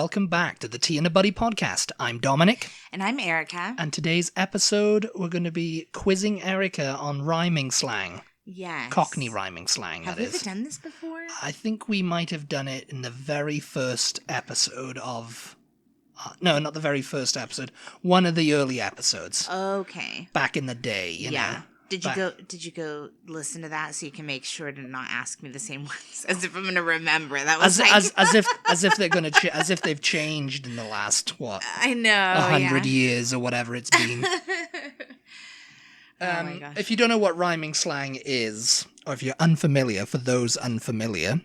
welcome back to the Tea and a Buddy podcast. I'm Dominic. And I'm Erica. And today's episode, we're going to be quizzing Erica on rhyming slang. Yes. Cockney rhyming slang, Have that we is. ever done this before? I think we might have done it in the very first episode of... no, not the very first episode. One of the early episodes. Okay. Back in the day, you know. Did you go listen to that so you can make sure to not ask me the same ones as if I'm gonna remember? That was as if they're gonna as if they've changed in the last I know 100 years or whatever it's been. Oh my gosh. If you don't know what rhyming slang is, or if you're unfamiliar, for those unfamiliar,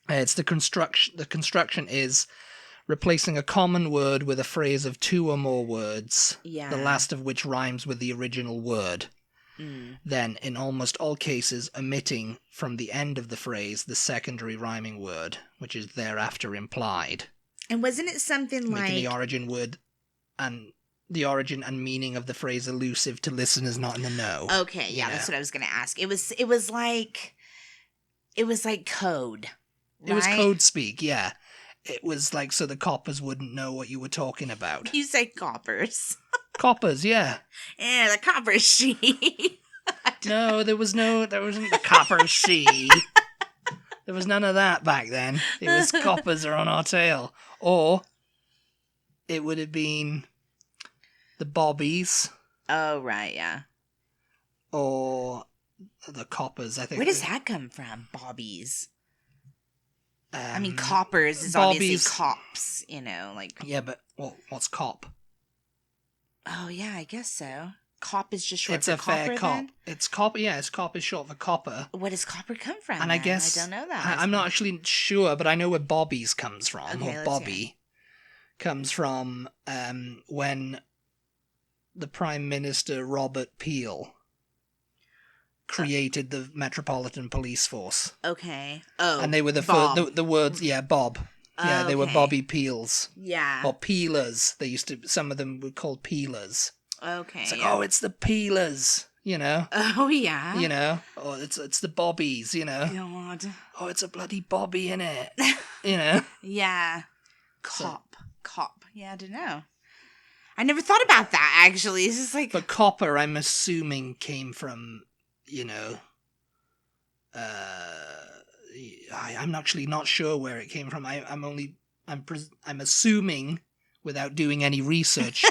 it's the construction. The construction is replacing a common word with a phrase of two or more words. Yeah. The last of which rhymes with the original word. Then, in almost all cases, omitting from the end of the phrase the secondary rhyming word, which is thereafter implied. And wasn't it something like... Making the origin and meaning of the phrase elusive to listeners not in the know. Okay, yeah, that's what I was going to ask. It was like code, right? It was code speak, yeah. It was like so the coppers wouldn't know what you were talking about. You say coppers. Coppers, yeah. Yeah, the copper sheet. No, there wasn't the copper sea. There was none of that back then. It was coppers are on our tail. Or it would have been the bobbies. Oh, right, yeah. Or the coppers, I think. Where does that come from, bobbies? I mean, Coppers coppers is obviously cops, you know, like... Yeah, but what's cop? Oh, yeah, I guess so. Cop is just short it's for a copper, fair cop. then? It's cop, yeah, cop is short for copper. Where does copper come from, And then? I guess... I don't know that. I'm not actually sure, but I know where bobbies comes from. Okay, or let's Bobby hear. comes from when the Prime Minister Robert Peel created the Metropolitan Police Force. Okay. Oh, and they were the words, yeah, Bob. Yeah, they were Bobby Peels. Yeah. Or peelers. Some of them were called peelers. Okay. It's like, it's the peelers, you know? Oh, yeah. You know? Or it's the bobbies, you know? God. Oh, it's a bloody bobby, innit? You know? Yeah. Cop. Yeah, I don't know. I never thought about that, actually. It's just like... But copper, I'm assuming, came from, you know... I'm actually not sure where it came from. I'm assuming, without doing any research,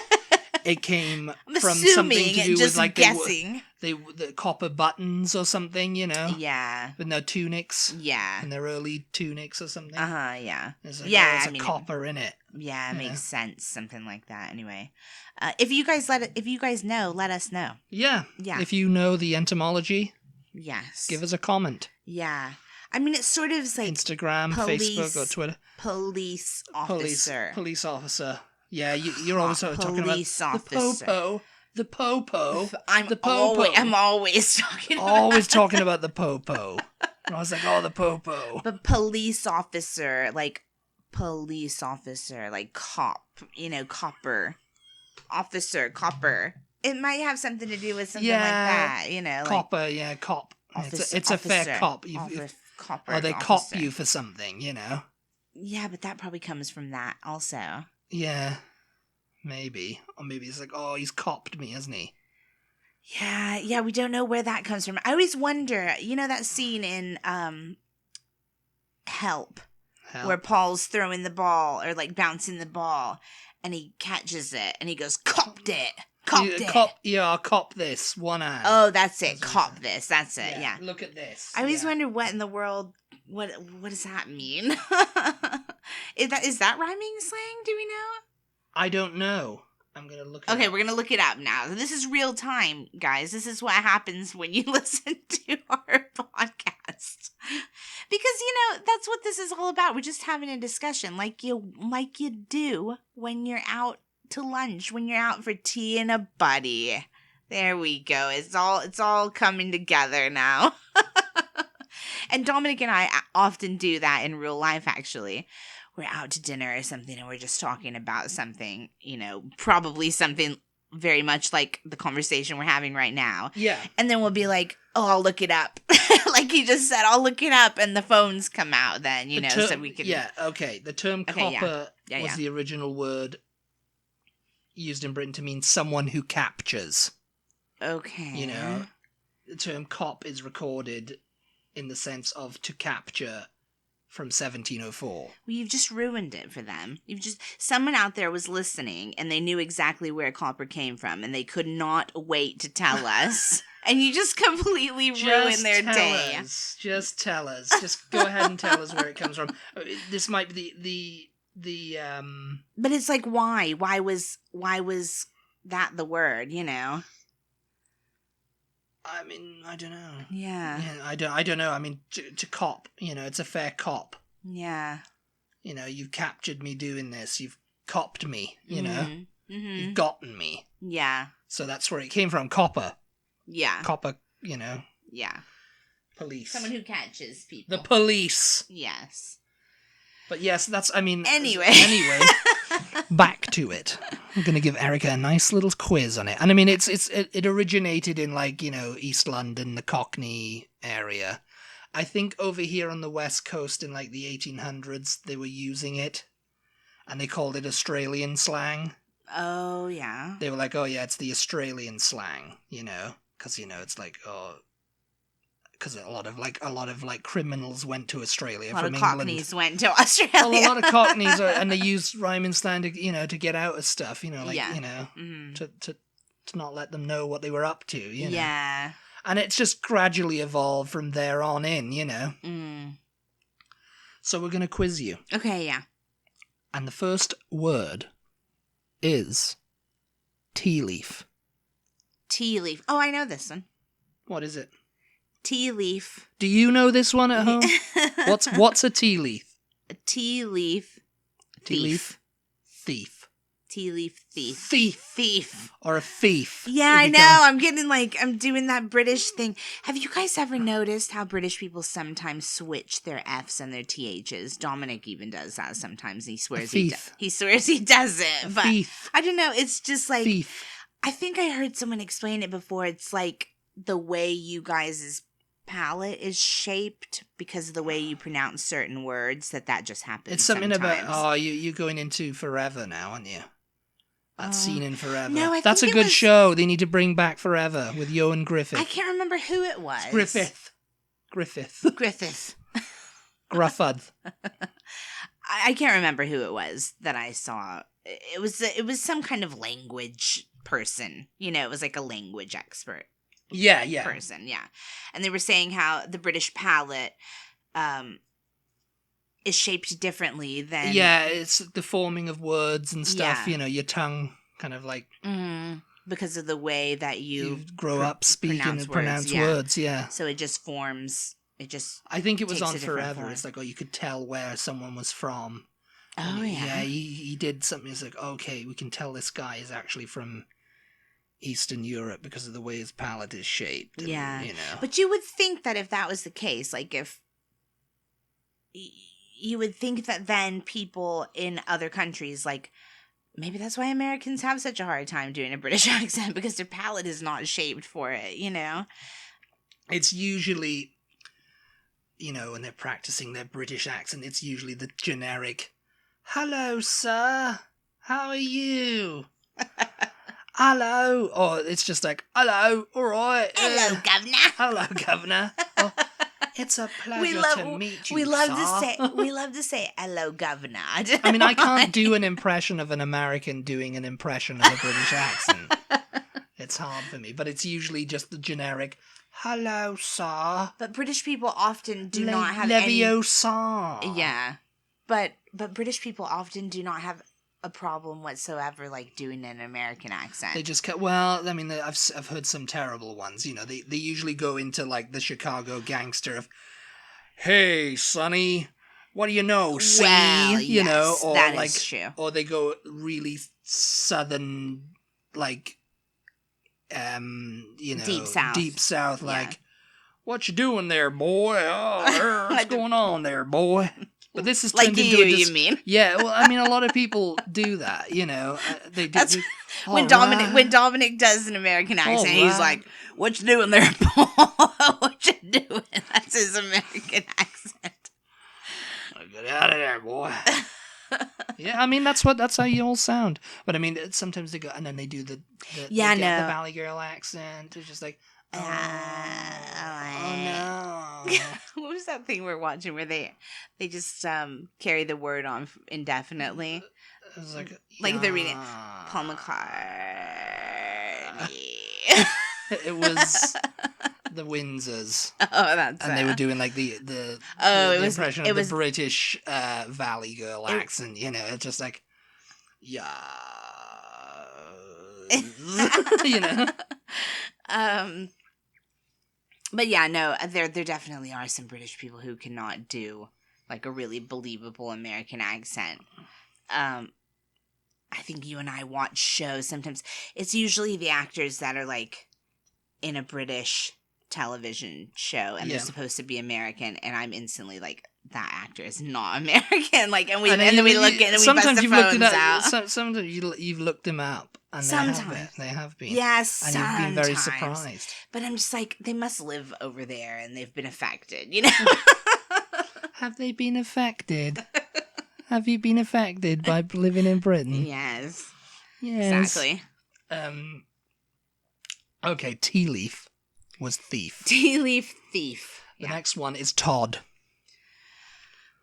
it came from something to do with like guessing. the copper buttons or something, you know? Yeah. With their tunics. Yeah. And their early tunics or something. Yeah. There's like, yeah, there's a copper in it. Yeah, it makes sense. Something like that. Anyway, if you guys know, let us know. Yeah. Yeah. If you know the etymology, yes, give us a comment. Yeah. I mean, it's sort of like Instagram, Facebook, or Twitter. Police officer. Police officer. Yeah, you're always talking about the popo. I'm always talking about always talking about the popo. And I was like, the popo. But police officer, like cop, you know, copper. Officer, copper. It might have something to do with something like that, you know. Copper, cop. It's a fair cop. Copper, or they officer. cop you for something, you know. Yeah, but that probably comes from that also. Yeah, maybe. Or maybe it's like, he's copped me, hasn't he? Yeah, we don't know where that comes from. I always wonder, you know that scene in Help, where Paul's throwing the ball, or like bouncing the ball, and he catches it, and he goes, copped it. Cop this, one hand. Oh, that's it. Cop this. That's it. Yeah. Look at this. I always wonder what in the world. What does that mean? Is that rhyming slang? Do we know? I don't know. I'm gonna look. Okay, we're gonna look it up now. This is real time, guys. This is what happens when you listen to our podcast. Because that's what this is all about. We're just having a discussion, like you do when you're out to lunch, when you're out for tea and a buddy. There we go. It's all coming together now. And Dominic and I often do that in real life, actually. We're out to dinner or something and we're just talking about something, probably something very much like the conversation we're having right now. Yeah. And then we'll be like, I'll look it up. Like he just said, I'll look it up. And the phones come out then, so we can. Yeah, okay. The term copper was the original word used in Britain to mean someone who captures. Okay. You know, the term cop is recorded in the sense of to capture from 1704. Well, you've just ruined it for them. Someone out there was listening and they knew exactly where copper came from and they could not wait to tell us. And you just completely ruined their day. Just tell us. Just go ahead and tell us where it comes from. This might be the But it's like, why? Why was that the word, you know? I mean, I don't know. Yeah. I don't know. I mean, to cop, you know, it's a fair cop. Yeah. You know, you've captured me doing this. You've copped me, you know. Mm-hmm. You've gotten me. Yeah. So that's where it came from, copper. Yeah. Copper, you know. Yeah. Police. Someone who catches people. The police. Yes. But yes, that's, I mean... Anyway. Back to it. I'm going to give Erica a nice little quiz on it. And I mean, it originated in, like, you know, East London, the Cockney area. I think over here on the West Coast in, like, the 1800s, they were using it. And they called it Australian slang. Oh, yeah. They were like, oh, yeah, it's the Australian slang, you know. Because, you know, it's like, oh... Because a lot of criminals went to Australia from England. A lot of Cockneys went to Australia. Well, a lot of Cockneys, and they use rhyming slang to, you know, to get out of stuff, you know, like, you know, to not let them know what they were up to, you know. Yeah. And it's just gradually evolved from there on in, you know. So we're going to quiz you. Okay, yeah. And the first word is tea leaf. Tea leaf. Oh, I know this one. What is it? Tea leaf. Do you know this one at home? What's a tea leaf? A tea leaf. Tea leaf? Thief. Tea leaf thief. Thief. Or a thief. Yeah, I know. I'm doing that British thing. Have you guys ever noticed how British people sometimes switch their F's and their THs? Dominic even does that sometimes. He swears he does it. But thief. I don't know. It's just like... Thief. I think I heard someone explain it before. It's like the way you guys' palate is shaped because of the way you pronounce certain words that just happens. It's something sometimes. about you're going into Forever now, aren't you? That scene in Forever. No, that's a good show. They need to bring back Forever with Ewan Griffith. I can't remember who it was. Griffith. Gruffud. I can't remember who it was that I saw. It was some kind of language person. You know, it was like a language expert. Yeah. Person, yeah. And they were saying how the British palate is shaped differently than... Yeah, it's the forming of words and stuff, you know, your tongue kind of like... Because of the way that you grow up speaking and pronounce words, yeah. So it just forms, I think it was on Forever. It's like, you could tell where someone was from. Oh, yeah. Yeah, he did something. It's like, okay, we can tell this guy is actually from Eastern Europe because of the way his palate is shaped. And, yeah. You know. But you would think that if that was the case, like if... You would think that then people in other countries, like... Maybe that's why Americans have such a hard time doing a British accent, because their palate is not shaped for it, you know? It's usually, you know, when they're practicing their British accent, it's usually the generic, hello, sir, how are you? Hello. Or it's just like, hello, all right. Hello, governor. Hello, governor. Oh, it's a pleasure to meet you, we love sir. to say hello, governor. I mean, I can't do an impression of an American doing an impression of a British accent. It's hard for me, but it's usually just the generic, hello, sir. But British people often do not have Leviosa. Yeah, but British people often do not have a problem whatsoever, like doing an American accent. They just well, I mean, I've heard some terrible ones. You know, they usually go into like the Chicago gangster of, "Hey, Sonny, what do you know? See, well, you know," or that like, is true. Or they go really southern, like, you know, deep south, like, "What you doing there, boy? Oh, what's going on there, boy?" But this is like you mean? Yeah, well, I mean, a lot of people do that, you know. They do. When Dominic does an American accent, he's like, "What you doing there, Paul? What you doing?" That's his American accent. Get out of there, boy. Yeah, I mean that's how you all sound. But I mean sometimes they go and then they do the Yeah, they get no. the Valley Girl accent. It's just like oh no. What was that thing we're watching where they just carry the word on indefinitely? It was like they're reading Paul McCartney. It was the Windsors. Oh, that's and they were doing like the impression of the British Valley Girl accent. You know, it's just like yeah. You know. But yeah, no, there definitely are some British people who cannot do like a really believable American accent. I think you and I watch shows sometimes. It's usually the actors that are like in a British television show and they're supposed to be American, and I'm instantly like, that actor is not American. Like, and then we look at it and we bust the phones out. Sometimes you've looked them up and they have been. Yes, and you've been very surprised. But I'm just like, they must live over there and they've been affected, you know? Have they been affected? Have you been affected by living in Britain? Yes. Exactly. Okay, tea leaf was thief. Tea leaf thief. The next one is Todd.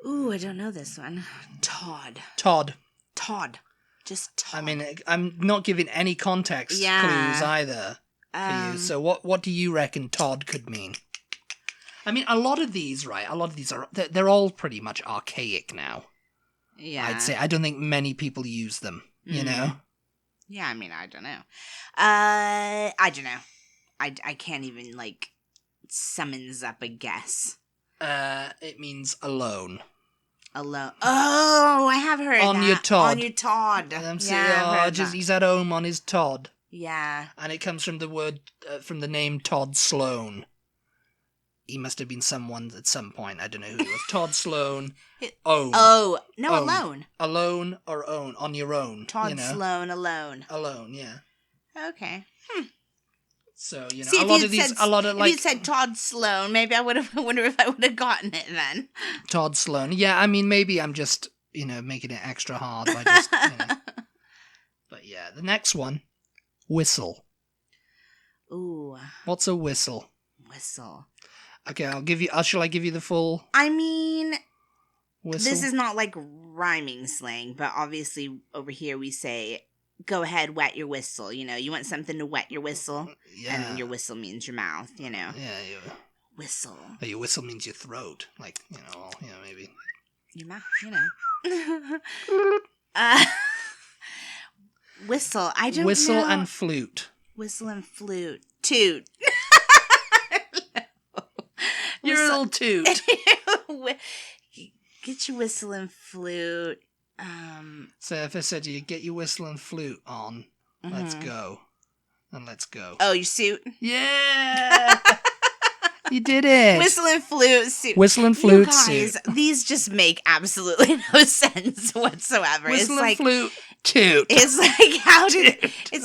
Ooh, I don't know this one. Todd. Just Todd. I mean, I'm not giving any context clues either for you. So what do you reckon Todd could mean? I mean, a lot of these are, they're all pretty much archaic now. Yeah. I'd say. I don't think many people use them, you know? Yeah, I mean, I don't know. I don't know. I can't even, like, summons up a guess. It means alone. Alone. Oh, I have heard on that. Your Todd. On your Todd. He's at home on his Todd. Yeah. And it comes from the word, from the name Todd Sloan. He must have been someone at some point. I don't know who he was. Todd Sloan. Own. Oh, no, own. alone. Alone or own. On your own. Todd Sloan, alone. Alone, yeah. Okay. So, you know, see, if you said Todd Sloan, maybe I wonder if I would have gotten it then. Todd Sloan. Yeah, I mean, maybe I'm just, you know, making it extra hard by just, you know. But yeah, the next one, whistle. Ooh. What's a whistle? Whistle. Okay, shall I give you the full? I mean, whistle? This is not like rhyming slang, but obviously over here we say, go ahead, wet your whistle. You know, you want something to wet your whistle? Yeah. And your whistle means your mouth, you know. Yeah. Whistle. But your whistle means your throat. Like, you know, maybe. Your mouth, you know. Whistle. I don't know. Whistle and flute. Whistle and flute. Toot. You're a little toot. Get your whistle and flute. So if I said to you, get your whistle and flute on, let's go. And let's go. Oh, your suit? Yeah! You did it. Whistle and flute suit. Whistle and flute you guys, suit. These just make absolutely no sense whatsoever. Whistle and flute toot. It's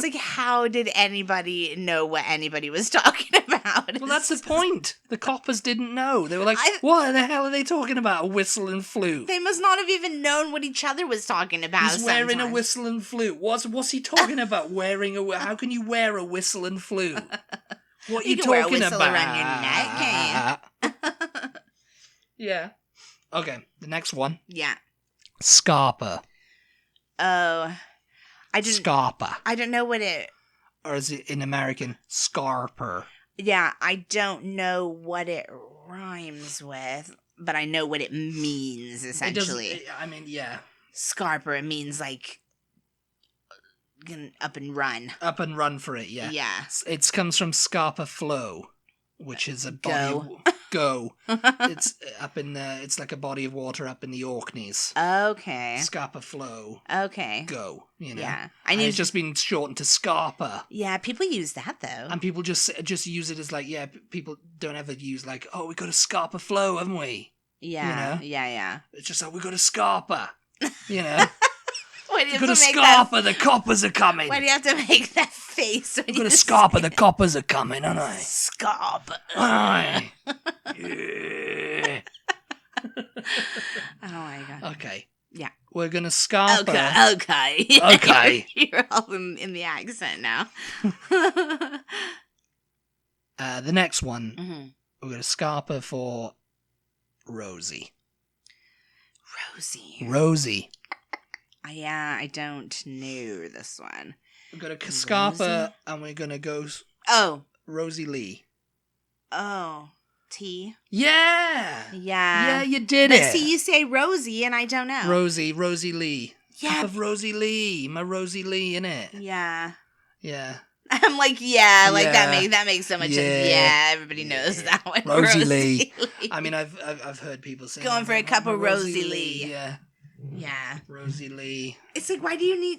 like how did anybody know what anybody was talking about? Well, that's the point. The coppers didn't know. They were like, what the hell are they talking about? A whistle and flute. They must not have even known what each other was talking about. He's wearing a whistle and flute. What's he talking about? How can you wear a whistle and flute? What are you talking wear a whistle about? Around your neck, can you? Yeah. Okay, the next one. Yeah. Scarpa. Oh. Scarpa. I don't know what it... Or is it in American, scarper? Yeah, I don't know what it rhymes with, but I know what it means, essentially. Yeah. Scarper, it means, like, up and run. Up and run for it, yeah. Yeah. It comes from Scarpa Flow, which is a body go. It's up in it's like a body of water up in the Orkneys. Okay. Scarpa Flow. Okay. Go, you know. Yeah. It's just been shortened to Scarpa. Yeah, people use that though. And people just use it as like, people don't ever use like, oh, we got a Scarpa Flow, haven't we? Yeah. You know? Yeah. It's just like, we got a Scarpa, you know. Why do you have have to make Scarpa, the coppers are coming. Why do you have to make that face? We've got a Scarpa, the coppers are coming, aren't I? Scarpa. Aye. Yeah. Oh my god. Okay. Yeah. we're gonna scarper. Okay. Okay. You're all in the accent now. The next one, Mm-hmm. we're gonna scarper for Rosie. Rosie. Yeah, I don't know this one. We're gonna scarper, Rosie? and we're gonna go Oh. Rosie Lee. Oh. T. Yeah. Yeah. Yeah, you did But it. see, you say Rosie, and I don't know. Rosie Lee. Yeah. Cup of Rosie Lee. My Rosie Lee, innit? Yeah. Yeah. I'm like, yeah, like Yeah. that makes so much Yeah. sense. Yeah, everybody knows that one. Rosie Lee. I mean, I've heard people say Going for a cup of Rosie Lee. Yeah. Yeah. Rosie Lee. It's like, why do you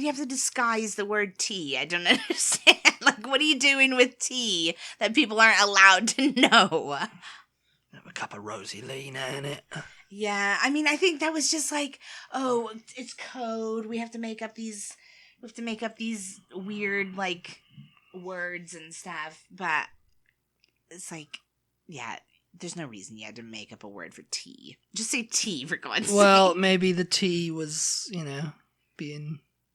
have to disguise the word tea? I don't understand. Like, what are you doing with tea that people aren't allowed to know? Have a cup of Rosie Lee now, innit? Yeah, I mean, I think that was just like, oh, it's code. We have to make up these weird, like, words and stuff. But it's like, yeah, there's no reason you had to make up a word for tea. Just say tea, for God's sake. Well, maybe the tea was,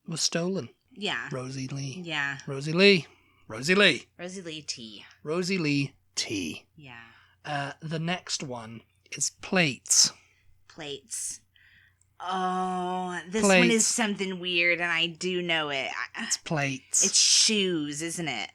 was stolen. Yeah. Rosie Lee. Yeah. Rosie Lee. Rosie Lee tea. Rosie Lee tea. Yeah. The next one is plates. Plates. Oh, this Plates. one is something weird, and I do know it. It's plates. It's shoes, isn't it?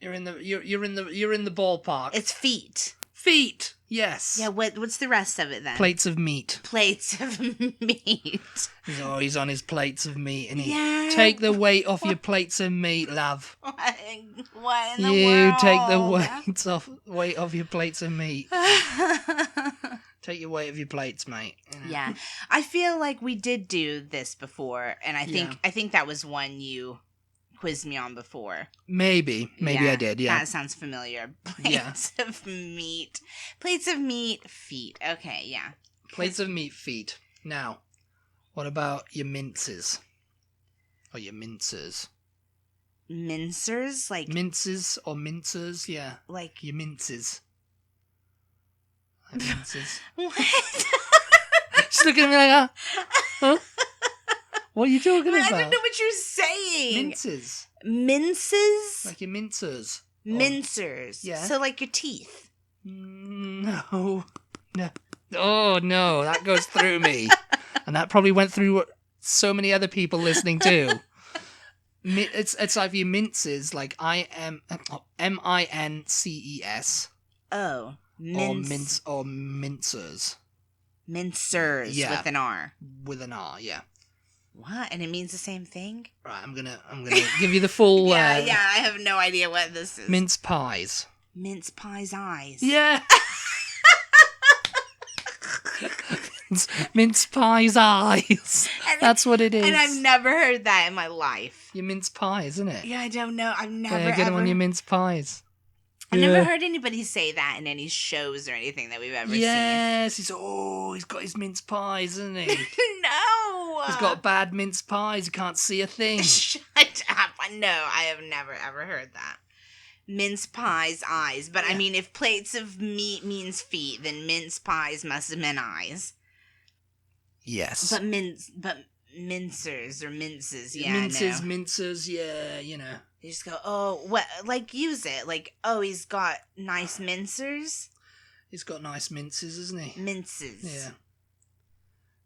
You're in the ballpark. It's feet. Feet. Yes. Yeah. What's the rest of it then? Plates of meat. Plates of meat. He's always on his plates of meat, and Yeah. take the weight off your plates of meat, love. What in the You world? take the weight off your plates of meat. Take your weight of your plates, mate. Yeah, I feel like we did do this before, and I think that was one you quizzed me on before. Maybe Yeah, I did. Yeah, that sounds familiar. Plates of meat, feet. Okay, yeah. plates of meat, feet. Now, what about your minces? Or your mincers? Mincers, like Minces or mincers? Yeah, like your minces. Like minces. what? She's looking at me like that. Huh? What are you talking about? I don't know what you're saying. Minces. Minces? Like your mincers. Mincers. Yeah. So like your teeth. No. Oh, no. That goes through me. And that probably went through so many other people listening too. It's either your minces, like M-I-N-C-E-S. Oh. Or mincers. Mincers Yeah. with an R. With an R, yeah. What? And it means the same thing? Right, I'm gonna give you the full Yeah, I have no idea what this is. mince pies. Mince pie's eyes. Yeah. Mince pie's eyes. That's what it is. And I've never heard that in my life. Your mince pies, isn't it? Yeah, I don't know. I've never Yeah, get them on your mince pies. I've never heard anybody say that in any shows or anything that we've ever Yes, he's got his mince pies, isn't he? seen. No. He's got bad mince pies. He can't see a thing. Shut up. No, I have never ever heard that. Mince pie's eyes. But I mean, if plates of meat means feet, then mince pies must have meant eyes. Yes. But mincers or minces, yeah. Mincers, yeah, you know. They just go, oh, what? Like, use it. Like, oh, he's got nice mincers. He's got nice minces, isn't he? Minces. Yeah.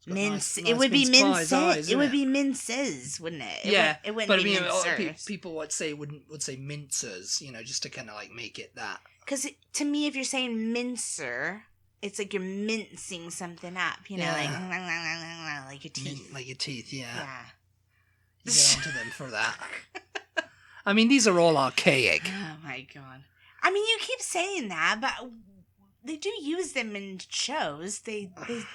Mince. Nice it would be mince pies, minces. It would isn't be minces, wouldn't it? It wouldn't but be I mean, mincers. people would say mincers, just to kind of like make it that. Because to me, if you're saying mincer, it's like you're mincing something up, like your teeth. Like your teeth, yeah. Yeah. You get onto them for that. I mean, these are all archaic. Oh my god. I mean, you keep saying that, but they do use them in shows. They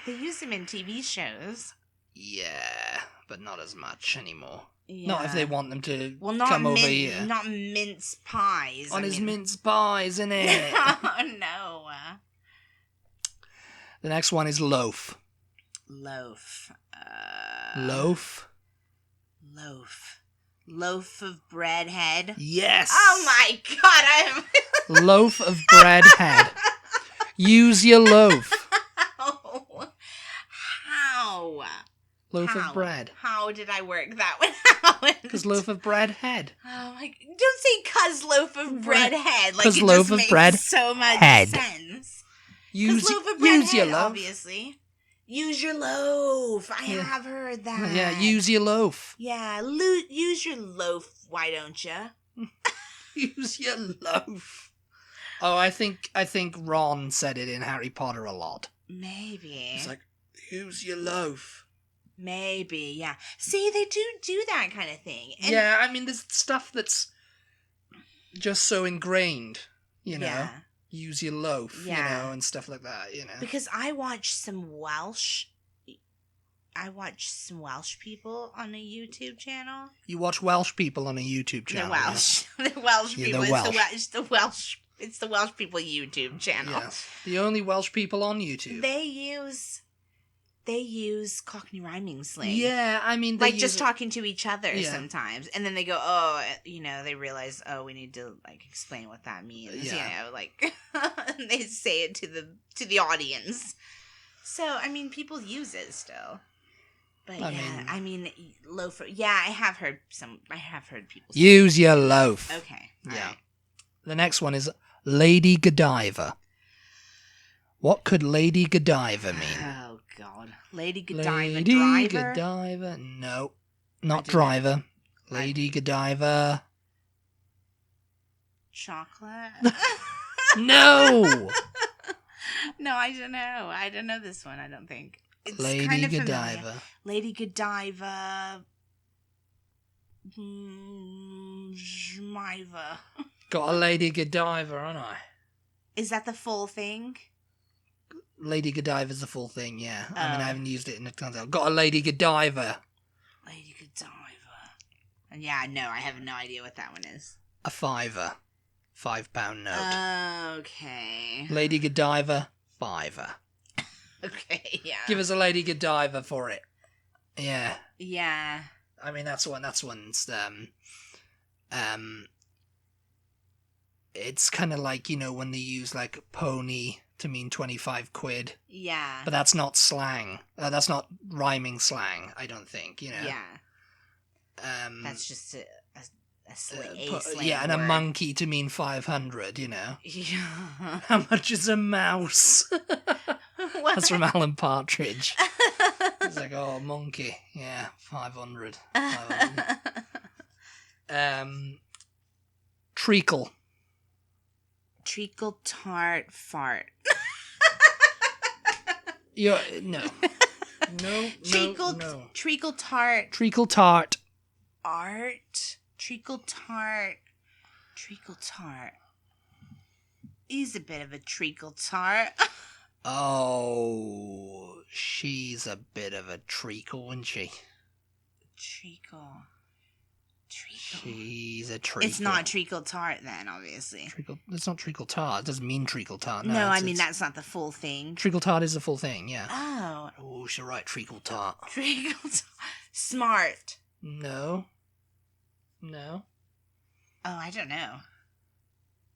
use them in TV shows. Yeah, but not as much anymore. Yeah. Not if they want them to not come over here. Not mince pies. On his mince pies, innit? Oh, no. The next one is loaf. Loaf. Loaf? Loaf of bread head. Yes. Oh my god, Loaf of bread head. Use your loaf. Loaf How? of bread. How did I work that one out? Because loaf of bread head. Oh my! Don't say "cuz loaf of bread head." Like 'Cause it loaf just of makes bread so much head. sense. Use Loaf of bread use your head, loaf. obviously. Use your loaf. I Yeah. have heard that. Yeah, use your loaf. Yeah, use your loaf. Why don't you? Use your loaf. Oh, I think Ron said it in Harry Potter a lot. Maybe. It's like, use your loaf. Maybe, yeah. See, they do that kind of thing. And yeah, I mean, there's stuff that's just so ingrained, you know. Yeah. Use your loaf, Yeah. you know, and stuff like that, you know. Because I watched some Welsh people on a YouTube channel. You watch Welsh people on a YouTube channel. They're Welsh. They're Welsh Yeah, people. they're Welsh. It's the Welsh people YouTube channel. Yes. The only Welsh people on YouTube. They use Cockney rhyming slang. Yeah, I mean, they like just talking to each other Yeah. sometimes, and then they go, oh, you know, they realize, oh, we need to like explain what that means. Yeah. You know, like and they say it to the audience. So I mean, people use it still. But I mean, loaf. Yeah, I have heard people say Use your loaf. Okay. Yeah. Right. The next one is Lady Godiva. What could Lady Godiva mean? Oh God, Lady Godiva, Lady driver. Godiva. No, not driver. Lady Godiva. Chocolate. No. No, I don't know. I don't know this one. I don't think. It's Lady kind of Godiva. familiar. Lady Godiva. Jmiva. Got a Lady Godiva, haven't I? Is that the full thing? Lady Godiva's the full thing, yeah. I mean, Oh. I haven't used it in a time. Got a Lady Godiva. Lady Godiva. And yeah, no, I have no idea what that one is. A fiver. £5 note. Okay. Lady Godiva, fiver. Okay, yeah. Give us a Lady Godiva for it. Yeah. Yeah. I mean, that's one's, it's kind of like, you know, when they use, like, pony to mean 25 quid. Yeah. But that's not slang. That's not rhyming slang, I don't think, you know. Yeah. That's just a slang yeah, and word. a monkey to mean 500, you know. Yeah. How much is a mouse? What? That's from Alan Partridge. It's like, oh, monkey. Yeah, 500. 500. Treacle. Treacle tart fart. No. No, Treacle, no. treacle tart Treacle tart. art. Treacle tart. Treacle tart. He's a bit of a treacle tart. Oh, she's a bit of a treacle, isn't she? Treacle. She's a treacle. It's not treacle tart then, obviously. Treacle. It's not treacle tart. It doesn't mean treacle tart. No, No, I it's- mean it's- that's not the full thing. Treacle tart is the full thing, yeah. Oh, Oh, she's right, treacle tart. treacle tart. Smart. No. Oh, I don't know.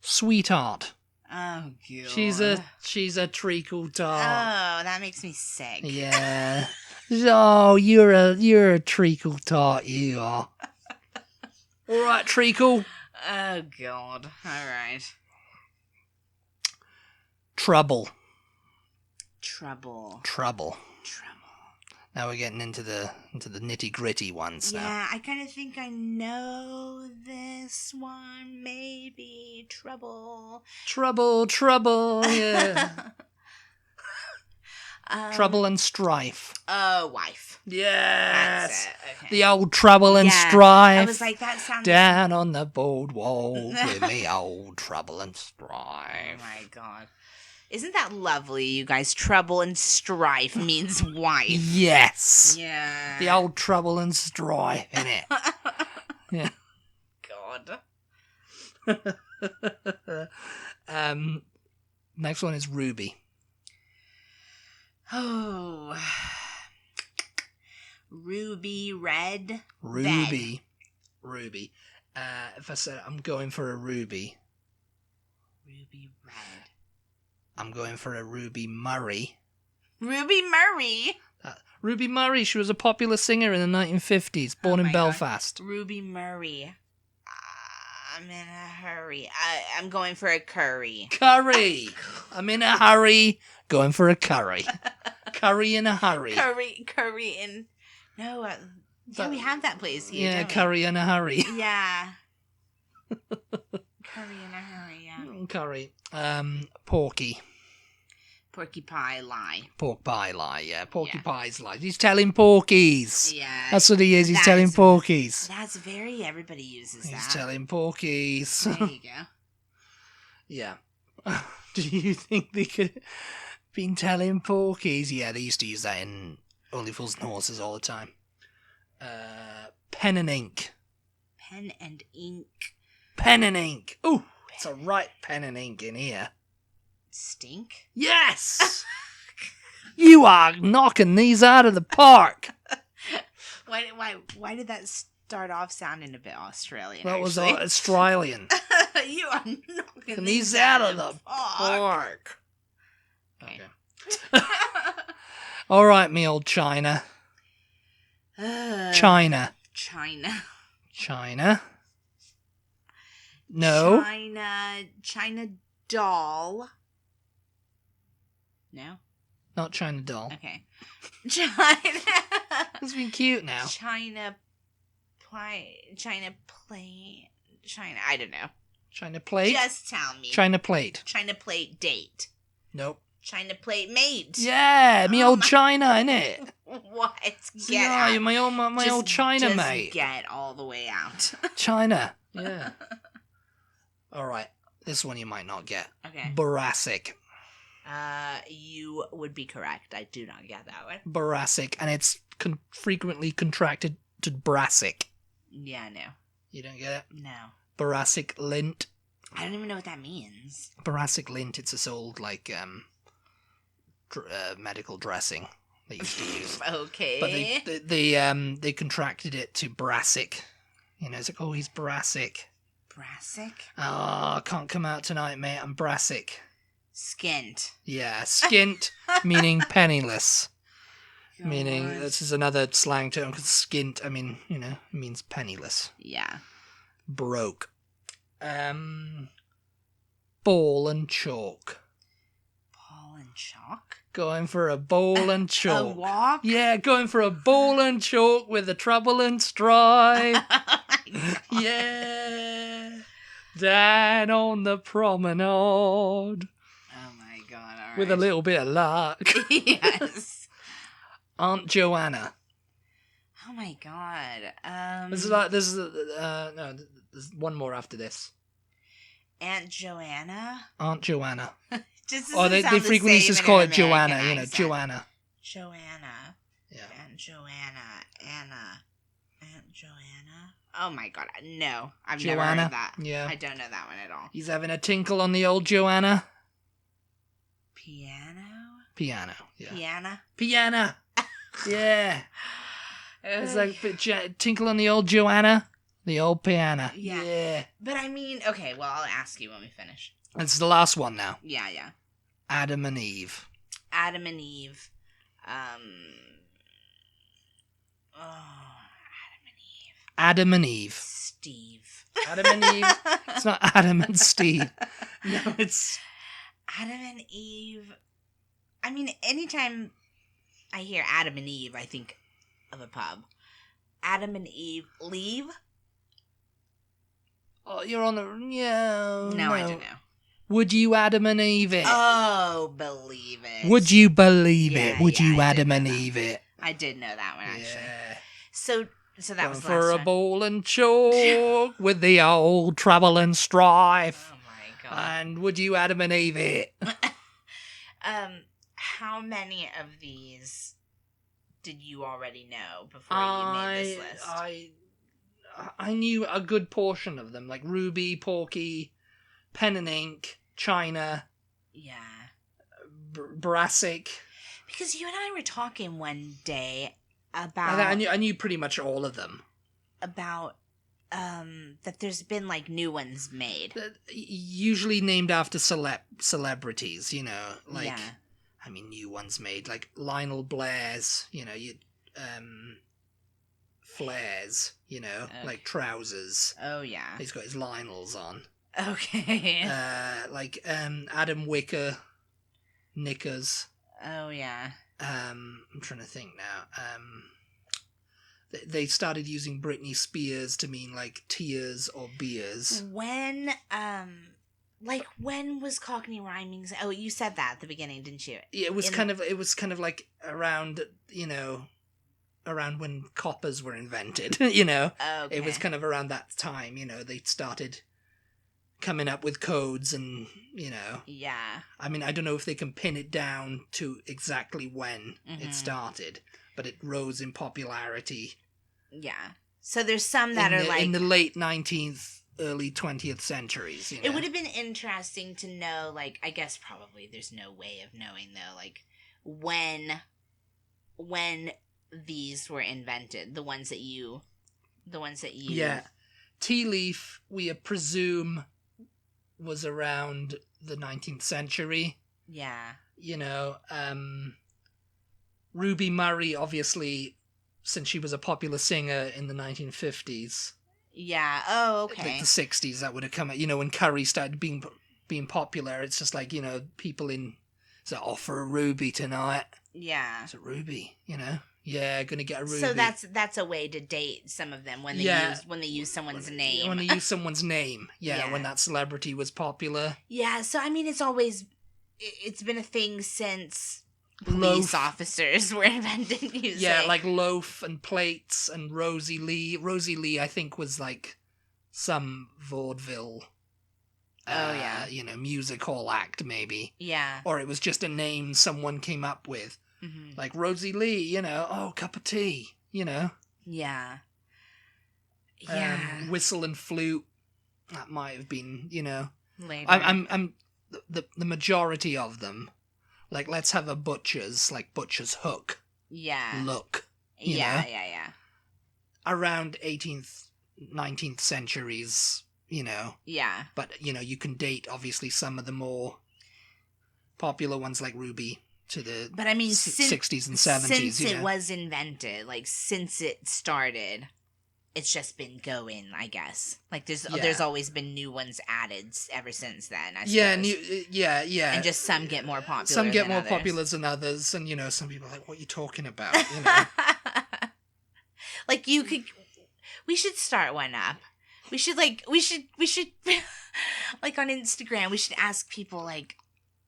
Sweetheart. Oh, God. She's a treacle tart. Oh, that makes me sick. Yeah. Oh, you're a treacle tart, you are. All right, treacle. Oh, God. All right. Trouble. Trouble. Now we're getting into the nitty gritty ones now. Yeah, I kind of think I know this one. Maybe trouble. Trouble. Yeah. Trouble and strife. Oh, wife. Yes. That's it. Okay. The old trouble and Yeah, strife. I was like, that sounds. Down on the boardwalk with me old trouble and Oh strife. my God. Isn't that lovely, you guys? Trouble and strife means wife. Yes. Yeah. The old trouble and strife, innit? Yeah. God. Next one is Ruby. Oh. Ruby red. Ruby. If I said I'm going for a Ruby, Ruby red. I'm going for a Ruby Murray. Ruby Murray. Ruby Murray, she was a popular singer in the 1950s, born in my Belfast. God. Ruby Murray. I'm in a hurry. I'm going for a curry. Curry! I'm in a hurry, going for a curry. Curry in a hurry. Curry in... No, yeah, we have that place here, don't we? Curry in a hurry. Yeah. Curry in a hurry, yeah. Curry. Porky. Porky pie lie. Pork pie lie, yeah. Porky Yeah. Pie's lie. He's telling porkies. Yeah. That's what he is. He's telling porkies. That's very... Everybody uses that. He's telling porkies. There you go. Yeah. Do you think they could have been telling porkies? Yeah, they used to use that in Only Fools and Horses all the time. Pen and ink. Pen and ink. Pen and ink. Ooh, it's a right pen and ink in here. Stink? Yes! You are knocking these out of the park. Why did that start off sounding a bit Australian? That was actually? Australian. You are knocking These out of the park. Okay. All right, me old China. China. No. China doll. No? Not China doll. Okay. China. It's been cute now. China plate. I don't know. China plate? Just tell me. China plate. China plate date. Nope. China plate mate. Yeah, me old China, innit? What? Get Yeah, out. my old China just mate. Get all the way out. China. Yeah. All right. This one you might not get. Okay. Boracic. You would be correct. I do not get that one. Boracic, and it's frequently contracted to brassic. Yeah, no. You don't get it? No. Boracic lint. I don't even know what that means. Boracic lint, it's this old, medical dressing they used to use. Okay. But they contracted it to brassic. You know, it's like, oh, he's brassic. Brassic? Oh, can't come out tonight, mate. I'm brassic. Skint. Yeah, skint, meaning penniless. God. Meaning, this is another slang term, because skint, I mean, you know, it means penniless. Yeah. Broke. Ball and chalk. Ball and chalk? Going for a ball and chalk. A walk? Yeah, going for a ball and chalk with a trouble and strife. Yeah. Down on the promenade. Oh my God, alright. With a little bit of luck. Yes. Aunt Joanna. Oh my God. There's one more after this. Aunt Joanna? Aunt Joanna. Just They frequently just call it Joanna, you know, Joanna. Joanna. Yeah. Aunt Joanna. Aunt Joanna. Oh my God, no. I've never Joanna? heard that. Yeah. I don't know that one at all. He's having a tinkle on the old Joanna. Piano? Piano. Yeah. Piano? Piano. Yeah. It's like tinkle on the old Joanna. The old piano. Yeah. But I mean, okay, well, I'll ask you when we finish. It's the last one now. Yeah. Adam and Eve. Adam and Eve. Adam and Eve. Steve. Adam and Eve. It's not Adam and Steve. No, it's... Adam and Eve. I mean, anytime I hear Adam and Eve, I think of a pub. Adam and Eve leave? Oh, you're on the... Yeah. No, I don't know. Would you Adam and Eve it? Oh, believe it. Would you believe it? Yeah, Would yeah, you I Adam did know and that. Eve it? I did know that one, actually. Yeah. So that was the for last a one. ball and chalk with the old trouble and strife. Oh, my God. And would you Adam and Eve it? How many of these did you already know before you made this list? I knew a good portion of them, like Ruby, Porky, Pen and Ink, China, Yeah. Brassic. Because you and I were talking one day about... I knew pretty much all of them. About, that there's been, like, new ones made. Usually named after celebrities, you know, like... Yeah. new ones made, like Lionel Blair's, flares, like trousers. Oh, yeah. He's got his Lionels on. Okay. Like Adam Wicker knickers. Oh, yeah. I'm trying to think now. They started using Britney Spears to mean like tears or beers. When was Cockney rhyming? Oh, you said that at the beginning, didn't you? Yeah, it was kind of like around, around when coppers were invented, Okay. It was kind of around that time, they started coming up with codes and, Yeah. I mean, I don't know if they can pin it down to exactly when it started, but it rose in popularity. Yeah. So there's some that are like... in the late 19th, early 20th centuries, It would have been interesting to know, like, I guess probably there's no way of knowing, though, like, when these were invented, the ones that you... Yeah. Tea leaf, we presume, was around the 19th century. Yeah. Ruby Murray, obviously, since she was a popular singer in the 1950s. Yeah. Oh, okay. Like the 60s, that would have come out, when Curry started being popular. It's just like, people in, is that offer a Ruby tonight? Yeah. It's a Ruby, Yeah, gonna get a Ruby. So that's a way to date some of them when they use someone's name. When they use someone's name, when that celebrity was popular. Yeah, so I mean, it's been a thing since police officers were invented using. Yeah, like loaf and plates and Rosie Lee. Rosie Lee, I think, was like some vaudeville. Music hall act maybe. Yeah. Or it was just a name someone came up with. Mm-hmm. Like Rosie Lee, cup of tea, Yeah. Yeah. Whistle and flute. That might have been, Later. I'm the majority of them. Like, let's have a butcher's, like butcher's hook. Yeah. Look. Yeah. Around 18th, 19th centuries, Yeah. But, you can date, obviously, some of the more popular ones like Ruby to the 60s and 70s. Since it was invented, like, since it started, it's just been going, I guess. Like, there's always been new ones added ever since then, I suppose. Yeah. And just some get more popular Some get than more others. popular than others, and, some people are like, what are you talking about, Like, we should start one up. We should, like, like, on Instagram, we should ask people, like,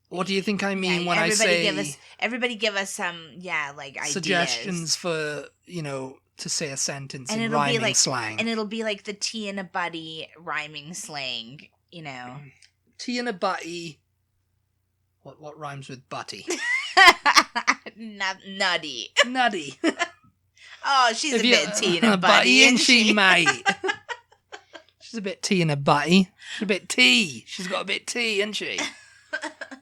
what do you think I mean when I say... Everybody give us some, like, ideas. Suggestions for, to say a sentence and in rhyming slang. And it'll be like the tea and a Butty rhyming slang, Tea and a Butty. What rhymes with Butty? Nutty. Nutty. Oh, she's a bit tea and a Butty, isn't she, mate? She's a bit tea and a Butty. She's a bit tea. She's got a bit tea, isn't she?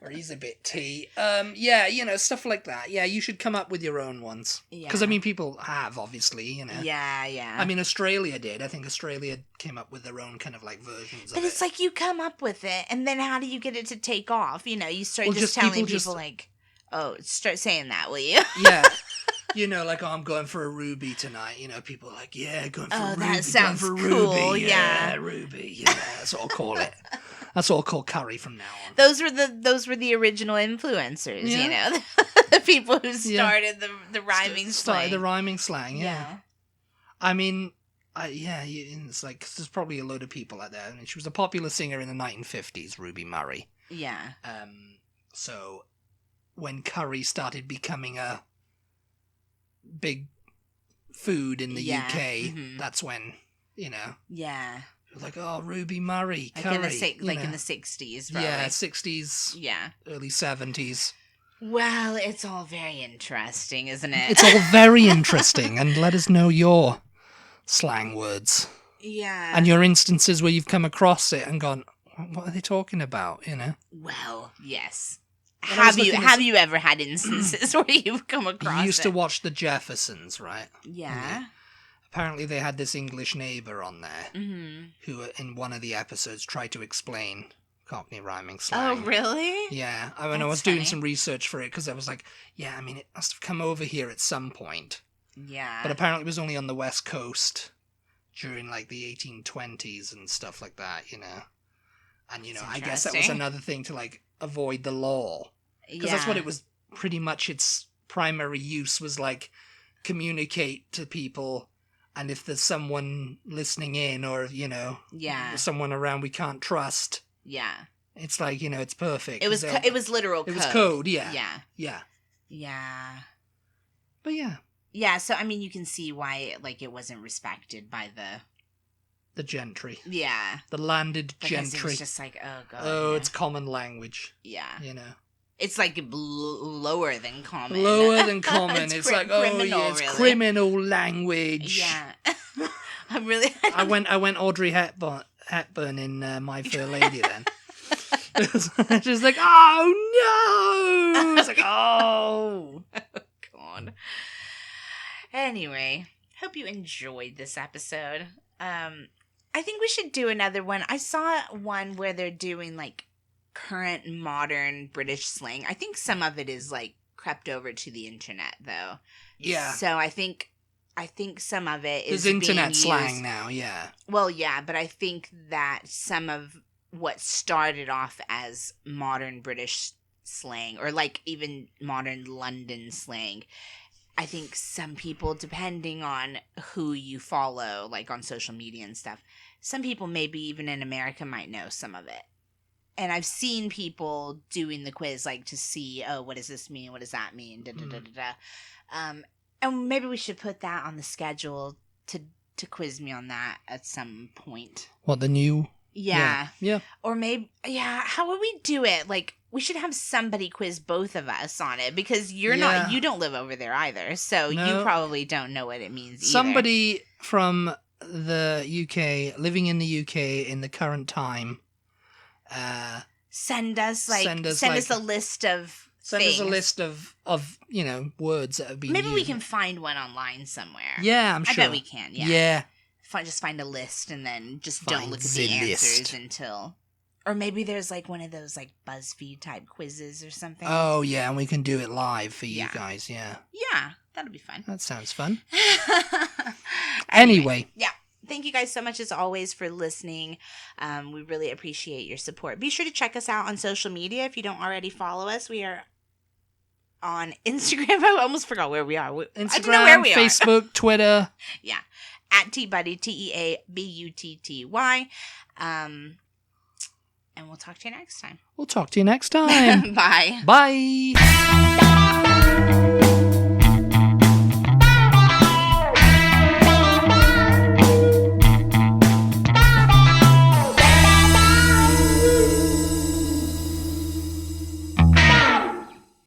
Or he's a bit tea. Stuff like that. Yeah, you should come up with your own ones. Because, people have, obviously, Yeah. I mean, Australia did. I think Australia came up with their own kind of, like, versions of it. But it's like you come up with it, and then how do you get it to take off? You start just telling people, like, oh, start saying that, will you? Yeah. Like, I'm going for a Ruby tonight. People are like, yeah, going for a Ruby. That sounds going for a cool, Ruby. yeah. Ruby. Yeah, that's what I'll call it. That's what I'll call curry from now on. Those were the original influencers, the people who started the rhyming slang. Started the rhyming slang, yeah. I mean, it's like, there's probably a load of people out there. I mean, she was a popular singer in the 1950s, Ruby Murray. Yeah. So, when curry started becoming a big food in the UK, that's when, Yeah. like, oh, Ruby Murray, curry. In the 60s, probably. Yeah, 60s. Yeah. Early 70s. Well, it's all very interesting, isn't it? It's all very interesting, and let us know your slang words. Yeah. And your instances where you've come across it and gone, what are they talking about, Well, yes. Have you ever had instances where you've come across You used to watch The Jeffersons, right? Yeah. Apparently they had this English neighbour on there who in one of the episodes tried to explain, Cockney rhyming slang. Oh, really? Yeah, I mean, I That's was doing funny. some research for it because I was like, yeah, I mean, it must have come over here at some point. Yeah. But apparently it was only on the West Coast during, like, the 1820s and stuff like that, you know. And, you know, That's I guess that was interesting. another thing to, like, avoid the law. Because that's what it was, pretty much its primary use was, like, communicate to people, and if there's someone listening in or, you know, Yeah. someone around we can't trust, Yeah. it's like, you know, it's perfect. It was literal code. It was code, yeah. Yeah. Yeah. Yeah. But yeah, Yeah, so I mean you can see why like it wasn't respected by the gentry. Yeah. The landed Because gentry. it was just like, oh god. Oh, yeah. it's common language, Yeah. you know. It's like lower than common. Lower than common. It's it's like, oh criminal, yeah, it's really. criminal language. Yeah. I'm really I went Audrey Hepburn in My Fair Lady then. She's like, oh no! It's like, oh. God. Anyway, hope you enjoyed this episode. I think we should do another one. I saw one where they're doing like current modern British slang. I think some of it is like crept over to the internet though. Yeah. So I think some of it is There's internet being slang used. now, yeah. Well, yeah, but I think that some of what started off as modern British slang, or like even modern London slang, I think some people, depending on who you follow, like on social media and stuff, some people maybe even in America might know some of it. And I've seen people doing the quiz, like to see, oh, what does this mean? What does that mean? Da, da, da, da, da. And maybe we should put that on the schedule to quiz me on that at some point. What, the new? Yeah. Yeah. Or maybe, yeah, how would we do it? Like, we should have somebody quiz both of us on it, because you don't live over there either, so No. you probably don't know what it means either. Somebody from the UK, living in the UK in the current time, Send us a list of send things. us a list of you know, words that have been Maybe we used. can find one online somewhere. Yeah, I'm sure. I bet we can, yeah. Yeah. Just find a list and then just Find don't look at the the answers list. until... Or maybe there's like one of those like BuzzFeed type quizzes or something. Oh, yeah, and we can do it live for you Yeah. guys, yeah. Yeah, that'll be fun. That sounds fun. Anyway. Yeah. Thank you guys so much as always for listening. We really appreciate your support. Be sure to check us out on social media if you don't already follow us. We are on Instagram. I almost forgot where we are. I don't know where Instagram, we are. Facebook, Twitter. Yeah. At TButty, TEABUTTY. And we'll talk to you next time. We'll talk to you next time. Bye. Bye.